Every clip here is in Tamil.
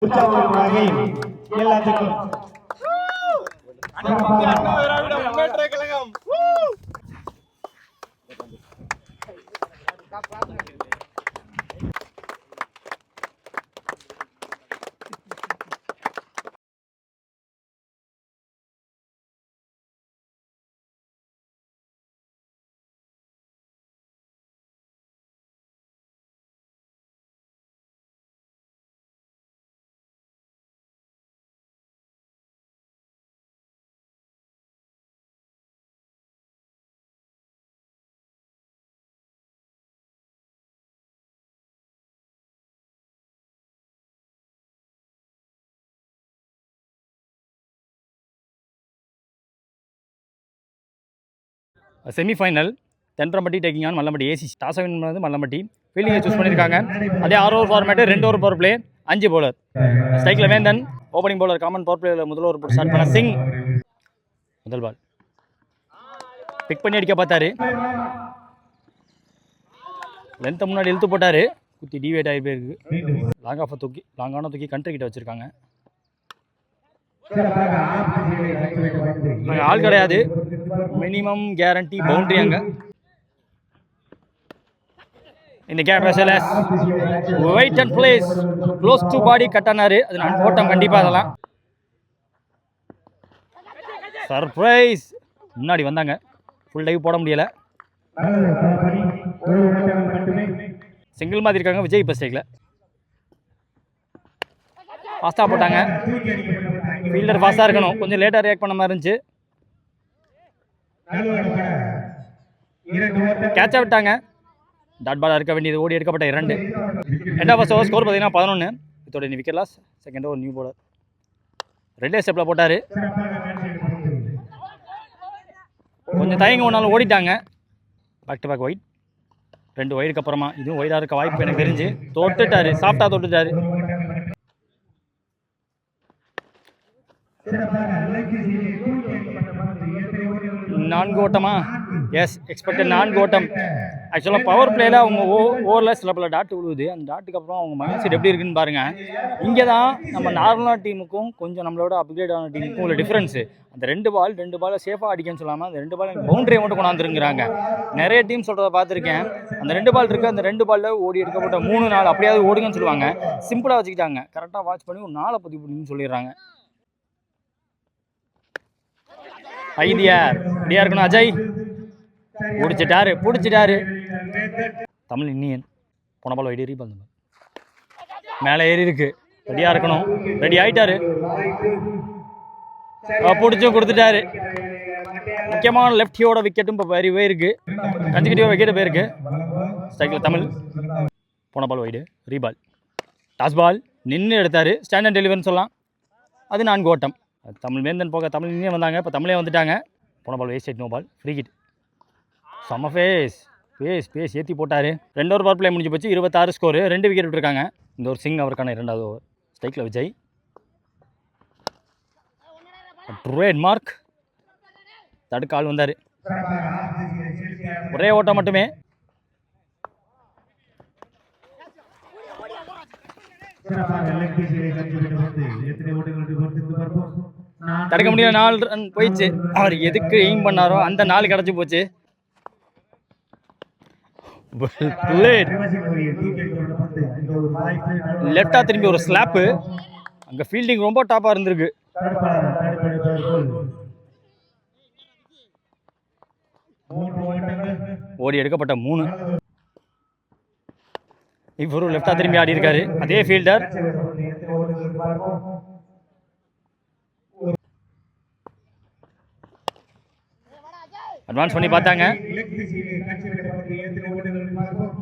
உற்சாகம் வகையில் எல்லாத்துக்கும் semifinal Thenrampatti taking on Mallampatti AC toss win பண்ணது மல்லம்பட்டி ஃபீல்டிங்கை சூஸ் பண்ணியிருக்காங்க. அதே 6 over format 2 over power play 5 bowler. ஸ்ட்ரைக்கில் வேந்தன், ஓப்பனிங் பவுலர் காமன் பவர் பிளேயில் முதல் ஓவர் போட்டு ஸ்டார்ட் பண்ண சிங். முதல் பால் பிக் பண்ணி அடிக்க பார்த்தாரு, லென்த்தை முன்னாடி இழுத்து போட்டார், குத்தி டிவேட் ஆகி போயிருக்கு. லாங்கான தூக்கி கண்ட்ரி கிட்ட வச்சுருக்காங்க. ஆள் கிடையாது, மினிமம் கேரண்டி பவுண்டரி அங்கே. இந்த game wait and plays close to body cut ஆனாரு. அது நான் ஓட்டம் கண்டிப்பாக. அதெல்லாம் சர்ப்ரைஸ் முன்னாடி வந்தாங்க, ஃபுல் டைவ் போட முடியலை. சிங்கிள் மாதிரி இருக்காங்க விஜய் இப்போ ஸ்டேக்கில். ஃபாஸ்ட்டாக போட்டாங்க, ஃபீல்டர் ஃபாஸ்ட்டாக இருக்கணும், கொஞ்சம் லேட்டாக ரியாக்ட் பண்ண மாதிரி இருந்துச்சு. கேட்சாக விட்டாங்க. டாட் பாலாக இருக்க வேண்டியது ஓடி எடுக்கப்பட்ட 2. ரெண்டாவது ஃபர்ஸ்ட் ஓவர் ஸ்கோர் பார்த்தீங்கன்னா 11. இதோட நீ wicket loss. Second over new bowler 2 ஸ்டெப்பில் போட்டார். கொஞ்சம் தயங்க ஒன்றாலும் ஓடிட்டாங்க. Back to back wide. 2 ஒயிடுக்கு அப்புறமா இதுவும் ஒயிடாக இருக்க வாய்ப்பு எனக்கு தெரிஞ்சு. தொட்டுட்டாரு, சாஃப்டாக தொட்டுட்டாரு. நான்கு ஓட்டமா? எஸ், எக்ஸ்பெக்டட் 4 ஓட்டம். ஆக்சுவலாக பவர் பிளேயில் அவங்க ஓவரில் சில பல டாட்டு விழுவுது. அந்த டாட்டுக்கு அப்புறம் அவங்க மைண்ட் செட் எப்படி இருக்குன்னு பாருங்கள். இங்கே தான் நம்ம நார்மலான டீமுக்கும் கொஞ்சம் நம்மளோட அப்கிரேட் ஆன டீமுக்கும் உள்ள டிஃப்ரென்ஸு. அந்த 2 பால் சேஃபாக அடிக்கன்னு சொல்லாமல் அந்த 2 பால் பவுண்டரியை மட்டும் கொண்டாந்துருங்கிறாங்க. நிறைய டீம் சொல்கிறத பார்த்துருக்கேன். அந்த 2 பால் இருக்குது, அந்த 2 பாலில் ஓடி எடுக்கப்பட்ட 3-4 அப்படியாவது ஓடுங்கன்னு சொல்லுவாங்க. சிம்பிளாக வச்சுக்கிட்டாங்க, கரெக்டாக வாட்ச் பண்ணி ஒரு 4 பதிவு பண்ணின்னு சொல்லிடுறாங்க. ஐடியா இப்படியா இருக்கணும். அஜய் பிடிச்சிட்டாரு. தமிழ் இன்னியன் போன பால் வைடி ரீபால் மேலே ஏறி இருக்கு. ரெடியாக இருக்கணும். ரெடி ஆகிட்டாரு, பிடிச்சும் கொடுத்துட்டாரு. முக்கியமான லெஃப்டியோட விக்கெட்டும் இப்போ வெறிவே இருக்கு. கன்சிக்யூட்டிவ் விக்கெட்டு போயிருக்கு. ஸ்ட்ரைக்கில் தமிழ். போன பால் வைடு ரீபால். டாஸ் பால் நின்று எடுத்தார். ஸ்டாண்ட் டெலிவரின்னு சொல்லலாம். அது 4 ஓட்டம். தமிழ் வேந்தன் போக தமிழ் இன்னும் வந்தாங்க. இப்போ தமிழே வந்துட்டாங்க. போன ball waste, no ball, free hit. செம்ம பேஸ் ஏற்றி போட்டார். 2 ஓவர் பவர் பிளே முடிஞ்சு போச்சு. 26 ஸ்கோரு. 2 விக்கெட் விட்டுருக்காங்க. இந்த ஒரு சிங் அவருக்கான 2வது ஓவர். ஸ்ட்ரைக்கில் விஜய். ட்ரேட் மார்க் தடுக்க ஆள் வந்தார். ஒரே ஓட்டம் மட்டுமே. தடுக்க முடியல. 4 ரன் போயிடுச்சு. அவர் எதுக்கு எய்ம் பண்ணாரோ அந்த 4 கிடச்சி போச்சு. லெஃப்டா திரும்பி ஒரு ஸ்லாப்பு. அங்கே ஃபீல்டிங் ரொம்ப டாப்பாக இருந்திருக்கு. ஓடி எடுக்கப்பட்ட 3. இவரும் லெஃப்டா திரும்பி ஆடி இருக்காரு. அதே ஃபீல்டர். அட்வான்ஸ் பண்ணி பார்த்தாங்க,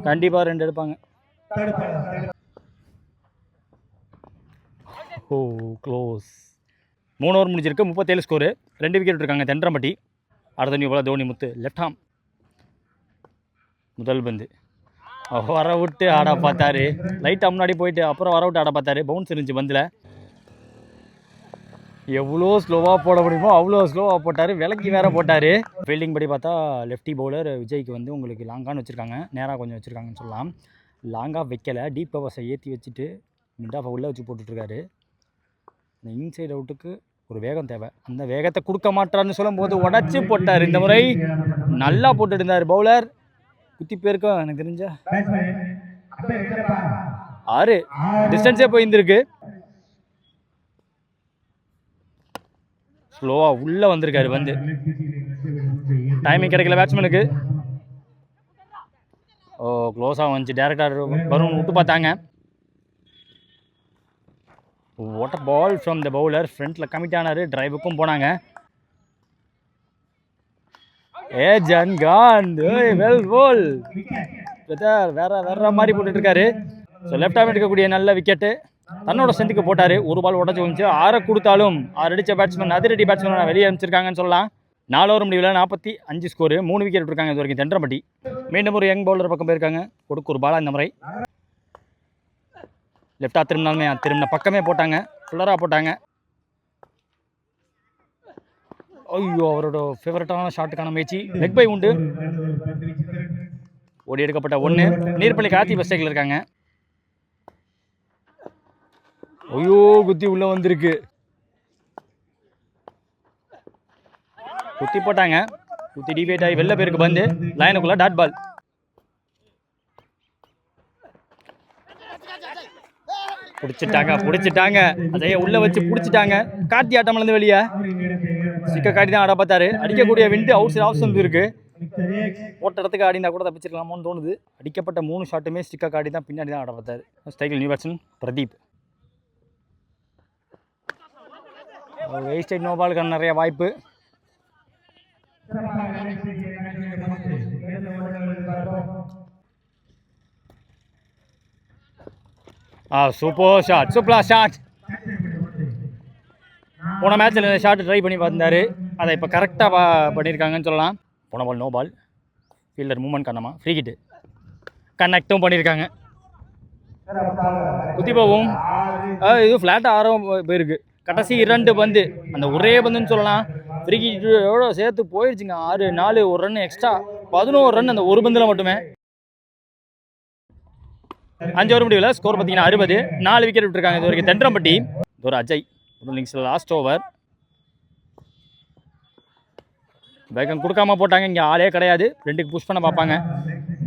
கண்டிப்பாக 2 எடுப்பாங்க. ஓ க்ளோஸ். 3 ஓவர் முடிஞ்சிருக்கு. 37 ஸ்கோரு. 2 விக்கெட் இருக்காங்க தென்றம்பட்டி. அடுத்த நியூ பால் தோனி முத்து லெஃப்ட் ஹாம். முதல் பந்து வர விட்டு ஆட பார்த்தாரு. லைட்டாக முன்னாடி போயிட்டு அப்புறம் வர விட்டு ஆட பார்த்தாரு. பவுன்ஸ் இருந்துச்சு பந்தில். எவ்வளோ ஸ்லோவாக போட முடியுமோ அவ்வளோ ஸ்லோவாக போட்டார். விலக்கி வேற போட்டார். ஃபீல்டிங் படி பார்த்தா லெஃப்டி பவுலர் விஜய்க்கு வந்து உங்களுக்கு லாங்கான்னு வச்சுருக்காங்க, நேராக கொஞ்சம் வச்சுருக்காங்கன்னு சொல்லலாம். லாங்காக வைக்கலை, டீப் பவர்ஸை ஏற்றி வச்சுட்டு மிட் ஆஃப் உள்ளே வச்சு போட்டுட்ருக்காரு. இந்த இன்சைட் அவுட்டுக்கு ஒரு வேகம் தேவை. அந்த வேகத்தை கொடுக்க மாட்டார்னு சொல்லும் போது உடச்சி போட்டார். இந்த முறை நல்லா போட்டுட்டு இருந்தார் பவுலர். குத்தி போயிருக்கோம் எனக்கு தெரிஞ்ச 6 டிஸ்டன்ஸே போயிருந்துருக்கு. ஸ்லோவாக உள்ளே வந்திருக்காரு. வந்து டைமிங் கிடைக்கல பேட்ஸ்மேனுக்கு. க்ளோஸாக வந்துச்சு. டேரக்டாக வரும் விட்டு பார்த்தாங்க. What a ball from the bowler. ஃப்ரண்ட்டில் கமிட் ஆனார். டிரைவுக்கும் போனாங்க. ஜன் கான் வெல் போல் வேற மாதிரி போட்டுட்ருக்காரு. ஸோ லெஃப்ட் ஹேண்ட் எடுக்கக்கூடிய நல்ல விக்கெட்டு தன்னோட ஸ்ட்ரென்த்துக்கு போட்டார். ஒரு பால் உடச்சி வந்துச்சு. 6 கொடுத்தாலும் 6 அடித்த பேட்ஸ்மேன் அதிரடி பேட்ஸ்மேன் வெளியே அனுப்பிச்சிருக்காங்கன்னு சொல்லலாம். 4 ஓவர் முடிவில் 45 ஸ்கோரு. 3 விக்கெட் விட்டுருக்காங்க இது வரைக்கும். தென்றம்பட்டி மீண்டும் ஒரு யங் பவுலர் பக்கம் போயிருக்காங்க. கொடுக்கு ஒரு பாலா இந்த முறை. லெஃப்டாக திரும்பினாலுமே திரும்பின பக்கமே போட்டாங்க. ஃபுல்லராக போட்டாங்க. ஐயோ அவரோட ஃபேவரட்டான ஷாட்டுக்கான முயற்சி. லெக் பை உண்டு. ஓடி எடுக்கப்பட்ட 1. நீர்ப்பள்ளி கார்த்தி பெஸ்டேக்கில் இருக்காங்க. ஐயோ குத்தி உள்ளே வந்திருக்கு. குத்தி போட்டாங்க. குத்தி டிவேட் ஆகி வெளில பேருக்கு பந்து லைனுக்குள்ளே டாட் பால். பிடிச்சிட்டாங்க. அதையே உள்ளே வச்சு பிடிச்சிட்டாங்க. கார்த்தி ஆட்டம்லேருந்து வெளியே சிக்க காட்டி தான் ஆட பார்த்தாரு. அடிக்கக்கூடிய விண்டு அவுட் சைட் ஆஃப் ஸ்டம்ப் இருக்கு. போட்ட இடத்துக்கு ஆடினா கூட தப்பிச்சிருக்கலாமோன்னு தோணுது. அடிக்கப்பட்ட 3 ஷாட்டுமே ஸ்டிக்கை காட்டி தான் பின்னாடி தான் ஆட பார்த்தாரு. ஸ்ட்ரைக்கில் new batsman Pradeep. Wastage no பாலுக்கான நிறைய வாய்ப்பு. Super shot. போன மேட்ச்சில் ஷாட் ட்ரை பண்ணி பார்த்தாரு. அதை இப்போ கரெக்டாக பண்ணியிருக்காங்கன்னு சொல்லலாம். போன ball no ball. Fielder movement காரணமாக ஃப்ரீ ஹிட்டு கனெக்டும் பண்ணியிருக்காங்க. குத்தி போகும். இது ஃப்ளாட்டாக 6 போயிருக்கு. கடைசி 2 பந்து அந்த ஒரே பந்துன்னு சொல்லலாம். ஃப்ரீ ஹிட்டோட சேர்த்து போயிடுச்சுங்க. 6 4 1 ரன் எக்ஸ்ட்ரா 11 ரன் அந்த ஒரு பந்தில் மட்டுமே. 5 ஓவர் முடிவில் ஸ்கோர் பார்த்தீங்கன்னா 60. 4 விக்கெட் விட்டுருக்காங்க இது வரைக்கும். தென்றம்பட்டி ஒரு அஜய் இன்னிங்ஸில் லாஸ்ட் ஓவர். வேகம் கொடுக்காம போட்டாங்க. இங்கே ஆளே கிடையாது. 2க்கு புஷ் பண்ண பார்ப்பாங்க.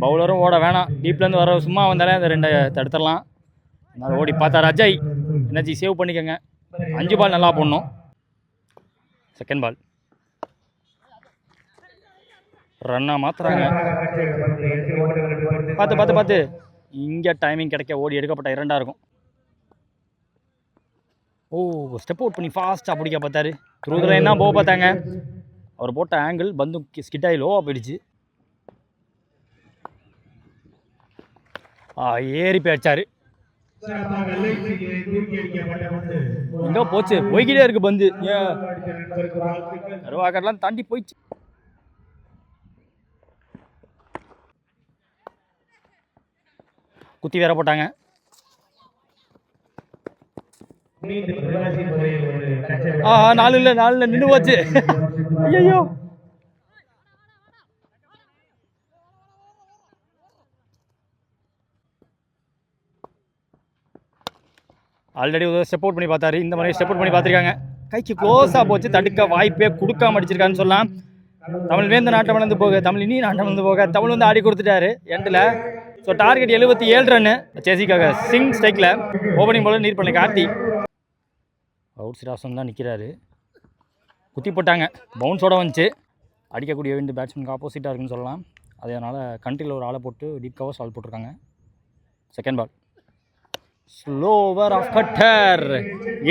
பவுலரும் ஓட வேணாம். டீப்லேருந்து வர சும்மா வந்தாலே அந்த 2 தடுத்துடலாம். அதனால் ஓடி பார்த்தார் அஜய். எனர்ஜி சேவ் பண்ணிக்கோங்க. 5 பால் நல்லா போடணும். செகண்ட் பால் ரன்னாக மாற்றுறாங்க. பார்த்து இங்கே டைமிங் கிடைக்க ஓடி எடுக்கப்பட்ட 2 இருக்கும். ஸ்டெப் அவுட் பண்ணி ஃபாஸ்ட்டாக பிடிக்க பார்த்தாரு. த்ரூ த லைன் தான் போக பார்த்தாங்க. அவர் போட்ட ஆங்கிள் பந்து ஸ்கிட் ஆகி லோவாக போயிடுச்சு. ஏறி போயிடுச்சாரு. எங்கே போச்சு? போய்கிட்டே இருக்கு பந்து. கருவாக்கெல்லாம் தாண்டி போயிடுச்சு. குத்தி வேற போட்டாங்க. நாலு இல்லை நின்று போச்சு. ஐயோ ஆல்ரெடி ஒரு ஸ்டெப் அவுட் பண்ணி பார்த்தாரு. இந்த மாதிரி ஸ்டெப் அவுட் பண்ணி பார்த்துருக்காங்க. கைக்கு க்ளோஸாக போச்சு. தடுக்க வாய்ப்பே கொடுக்காம அடிச்சிருக்கான்னு சொல்லலாம். தமிழ் வேந்து நாட்டம் வந்து போக, தமிழ் இனி நாட்டம் வந்து போக, தமிழ் வந்து ஆடி கொடுத்துட்டாரு எண்டில். ஸோ டார்கெட் 77 ரன்னு சேசிக்காக. சிங் ஸ்ட்ரைக்கில் ஓப்பனிங் போல நீர் பண்ணி கார்த்தி அவுட் சைட் ஆப்ஷன் தான் நிற்கிறாரு. குத்தி போட்டாங்க. பவுன்ஸோட வந்துச்சு. அடிக்கக்கூடிய விண்டு பேட்ஸ்மேனுக்கு ஆப்போசிட்டாக இருக்குன்னு சொல்லலாம். அதனால் கண்ட்ரியில் ஒரு ஆளை போட்டு டீப் கவர்ஸ் ஆள் போட்டிருக்காங்க. Second ball slower off cutter.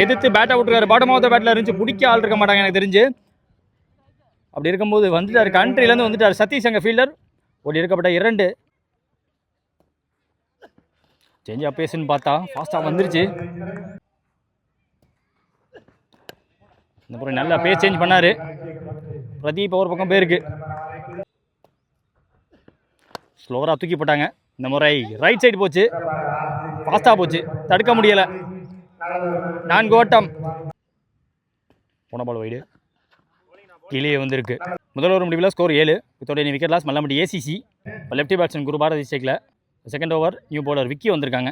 எதிர்த்து பேட்டை விட்டுருக்காரு. பாட்டம் ஆஃப் த பேட்டில் இருந்துச்சு. பிடிக்க ஆள் இருக்க மாட்டாங்க எனக்கு தெரிஞ்சு. அப்படி இருக்கும்போது வந்துட்டார். கண்ட்ரிலேருந்து வந்துட்டார் சதீஷ். அங்கே ஃபீல்டர் ஓடி எடுக்கப்பட்ட 2. சேஞ்ச் ஆஃப் பேஸ்ன்னு பார்த்தா ஃபாஸ்ட்டாக வந்துருச்சு. இந்த முறை நல்லா பேஸ் சேஞ்ச் பண்ணார். பிரதீப் ஒரு பக்கம் போயிருக்கு. ஸ்லோவராக தூக்கி போட்டாங்க. இந்த முறை ரைட் சைடு போச்சு. ஃபாஸ்ட்டாக போச்சு. தடுக்க முடியலை. 4 ஓட்டம். போன பால் வைடு கீழே வந்திருக்கு. முதல் ஓவர் முடிவில் ஸ்கோர் 7. இதோட விக்கெட் லாஸ். மல்லாம்பட்டி ஏசிசி. இப்போ லெஃப்டி பேட்ஸ்மேன் குரு பாரதி ஸ்டேக்கில். Second over new bowler Vicky வந்திருக்காங்க.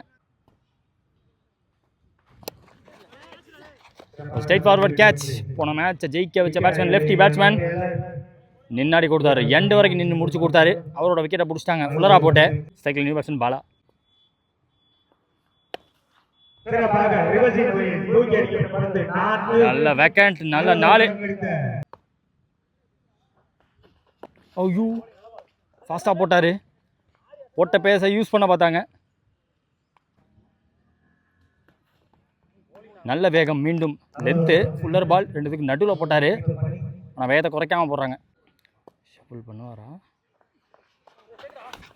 Straight forward catch. போன மேட்சை ஜெயிக்க வச்ச பேட்ஸ்மேன் லெஃப்டி பேட்ஸ்மேன் நின்னாடி கொடுத்தாரு, எண்டு வரைக்கும் நின்று முடிச்சு கொடுத்தாரு. அவரோட விக்கெட்டை பிடிச்சிட்டாங்க. ஃபுல்லராக போட்டு ஸ்ட்ரைக்கில் நியூ பேட்ஸ்மேன் பாலா. நல்ல வேக்கண்ட், நல்ல 4. ஐயோ ஃபாஸ்ட்டாக போட்டார். போட்ட பேஸை யூஸ் பண்ண பார்த்தாங்க. நல்ல வேகம். மீண்டும் லென்த்து ஃபுல்லர் பால் ரெண்டுத்துக்கு நடுவில் போட்டார். ஆனால் வேகத்தை குறைக்காமல் போடுறாங்க. ஷஃபிள் பண்ணுவாரா?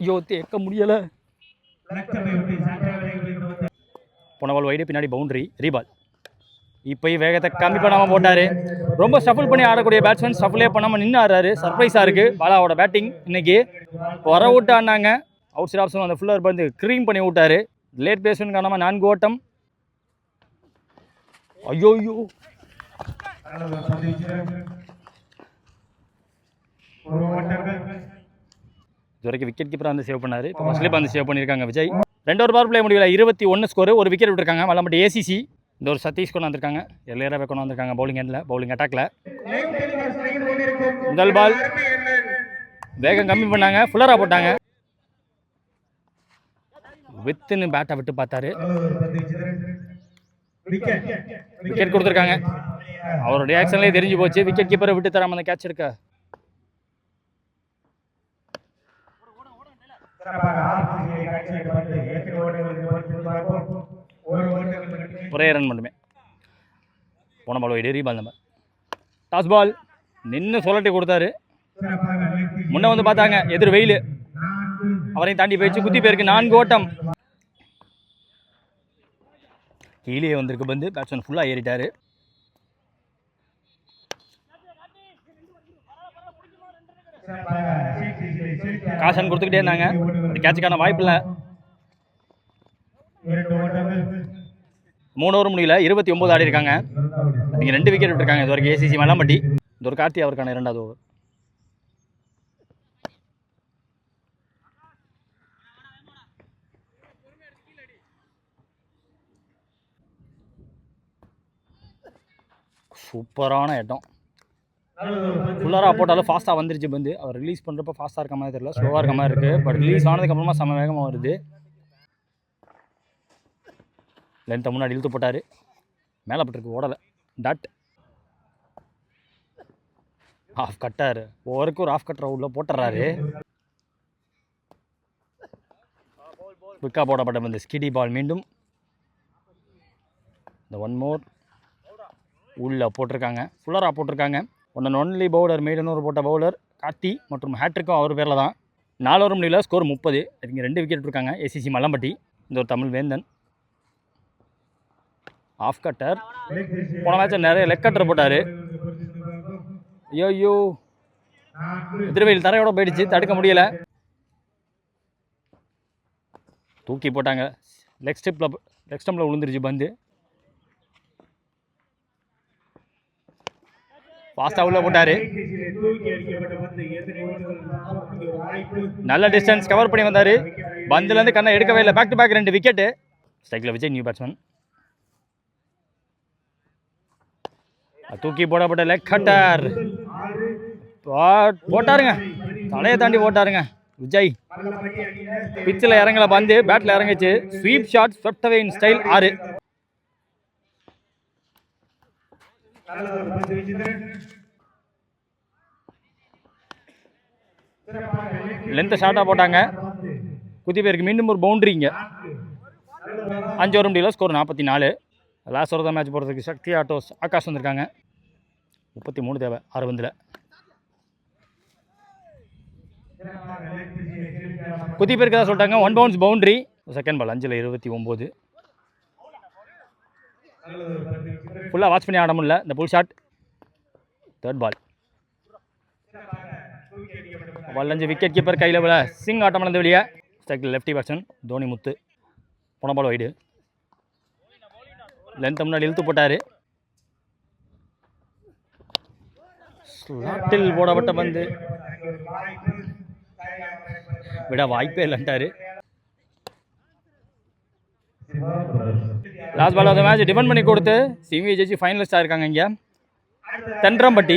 ஐயோ தேக்க முடியலை. போன பால் வைடு, பின்னாடி பவுண்டரி, ரீபால். இப்போயும் வேகத்தை கம்மி பண்ணாமல் போட்டார். ரொம்ப ஷஃபிள் பண்ணி ஆடக்கூடிய பேட்ஸ்மேன் ஷஃபிளே பண்ணாமல் நின்று ஆடுறாரு. சர்ப்ரைஸாக இருக்குது பாலாவோட பேட்டிங் இன்னைக்கு. வர விட்டு ஆடினாங்க. அவுட் சைட் ஆப்ஷன் அந்த ஃபுல்லர் வந்து க்ரீம் பண்ணி விட்டார். லேட் பேஸ்மெண்ட் காரணமாக 4 ஓட்டம். ஐயோ ஐயோ இது வரைக்கும் விக்கெட் கீப்பராக வந்து சேவ் பண்ணார். இப்போ ஃபஸ்ட்லேயே வந்து சேவ் பண்ணியிருக்காங்க விஜய். 2 ஓவர் பவர் பிளே முடியல. 21 ஸ்கோர். ஒரு விக்கெட் விட்டுருக்காங்க. மல்லம்பட்டி ஏசிசி. இந்த ஒரு சதீஷ் கொண்டு வந்திருக்காங்க. எல்லையராக கொண்டு வந்திருக்காங்க பவுலிங் எண்டில், பவுலிங் அட்டாக்ல. முதல் பால் வேகம் கம்மி பண்ணாங்க, ஃபுல்லராக போட்டாங்க. வித்துன்னு பேட்டை விட்டு பார்த்தாரு. விக்கெட் கொடுத்துருக்காங்க. அவரோட ரியாக்ஷன்லேயே தெரிஞ்சு போச்சு விக்கெட் கீப்பரை விட்டு தராம அந்த கேட்ச் எடுக்க. ஒரே ரன் மட்டுமே. போன பால் வைடு, ரீபால் நம்பர். டாஸ் பால் நின்று சொல்லட்டி கொடுத்தாரு. முன்ன வந்து பார்த்தாங்க, எதிர் வெயில் அவரையும் தாண்டி போயிடுச்சு. குத்தி பேருக்கு 4 ஓட்டம். கீழே வந்திருக்கு பந்து. பேட்ஸ்மேன் ஃபுல்லாக ஏறிட்டார். காசன் கொடுத்துக்கிட்டே இருந்தாங்க. அது கேட்சுக்கான வாய்ப்பு இல்லை. 3 ஓவர் முடியல. 29 ஆடி இருக்காங்க. நீங்கள் 2 விக்கெட் விட்டுருக்காங்க இது வரைக்கும் ஏசிசி மல்லாம்பட்டி. இந்த ஒரு கார்த்தி அவருக்கான 2வது ஓவர். சூப்பரான இடம். ஃபுல்லராக போட்டாலும் ஃபாஸ்ட்டாக வந்துருச்சு பந்து. அவர் ரிலீஸ் பண்ணுறப்ப ஃபாஸ்ட்டாக இருக்க மாதிரி தெரியல, ஸ்லோவாக இருக்க மாதிரி இருக்குது. பட் ரிலீஸ் ஆனதுக்கப்புறமா செம்ம வேகமாக வருது. லென்த்தை முன்னாடி இழுத்து போட்டார். மேலே பட்டிருக்கு, ஓடலை. டாட் ஆஃப் கட்டார். ஓவருக்கு ஒரு ஆஃப் கட்டர் உள்ள போட்டுறாரு. குவிக்காக போடப்பட்ட பந்து ஸ்கிடி பால். மீண்டும் இந்த 1 மோர் உள்ளே போட்டிருக்காங்க. ஃபுல்லராக போட்டிருக்காங்க. ஒன்லி பவுலர் மெய்டனூர் போட்ட பவுலர் கார்த்தி மற்றும் ஹேட்ரிக்கும் அவர் பேரில் தான். 4 ஓவர் முடியல. ஸ்கோர் 30. இங்கே 2 விக்கெட் இருக்காங்க ஏசிசி மல்லம்பட்டி. இந்த ஒரு தமிழ் வேந்தன். Of cutter. போன மேட்ச் நிறைய லெக் கட்டர் போட்டார். ஐயோ எதிர்வெயில் தரையோட போயிடுச்சு, தடுக்க முடியல. தூக்கி போட்டாங்க. லெக் ஸ்டெம்பில் விழுந்துருச்சு பந்து. ஃபாஸ்ட்டாக உள்ள போட்டார். நல்ல டிஸ்டன்ஸ் கவர் பண்ணி வந்தார். பந்துலேருந்து கண்ணை எடுக்கவே இல்லை. Back to back 2 wicket. ஸ்ட்ரைக்கில் விஜய் நியூ பேட்ஸ்மேன். தூக்கி போடப்பட்ட லெக் கட்டர் போட்டாருங்க. தலையை தாண்டி போட்டாருங்க விஜய். பிச்சில் இறங்கல பந்து, பேட்டில் இறங்கிச்சு. Sweep shot, swept away in style 6. லென்த்தை ஷார்ட்டாக போட்டாங்க. குத்தி பேருக்கு மீண்டும் ஒரு பவுண்டரிங்க. 5 ஓவர் முடியல. ஸ்கோர் 44. லாஸ்ட் ஓவர் தான் மேட்ச் போகிறதுக்கு சக்தி ஆட்டோஸ் ஆகாஷ் வந்திருக்காங்க. 33 தேவை 6 பந்தில். குத்தி பேருக்கு தான் சொல்லிட்டாங்க. 1 பவுன்ஸ் பவுண்டரி. செகண்ட் பால் 5ல் 29. ஃபுல்லாக வாட்ச் பண்ணி ஆட முடியல இந்த pull shot. Third ball 5 wicket keeper கையில் விட சிங் ஆட்டம் நடந்து வெளியே. ஸ்ட்ரைக்கில் லெஃப்டி பேட்ஸ்மேன் தோனி முத்து. போன பால் வைடு. லென்த்தை முன்னாடி இழுத்து போட்டார். ஸ்லாட்டில் போடப்பட்ட பந்து விட வாய்ப்பே இல்லைன்ட்டார். Last ball of the match defend பண்ணி கொடுத்து சிவி ஜெயிச்சு ஃபைனலிஸ்டாக இருக்காங்க இங்கே தென்றம்பட்டி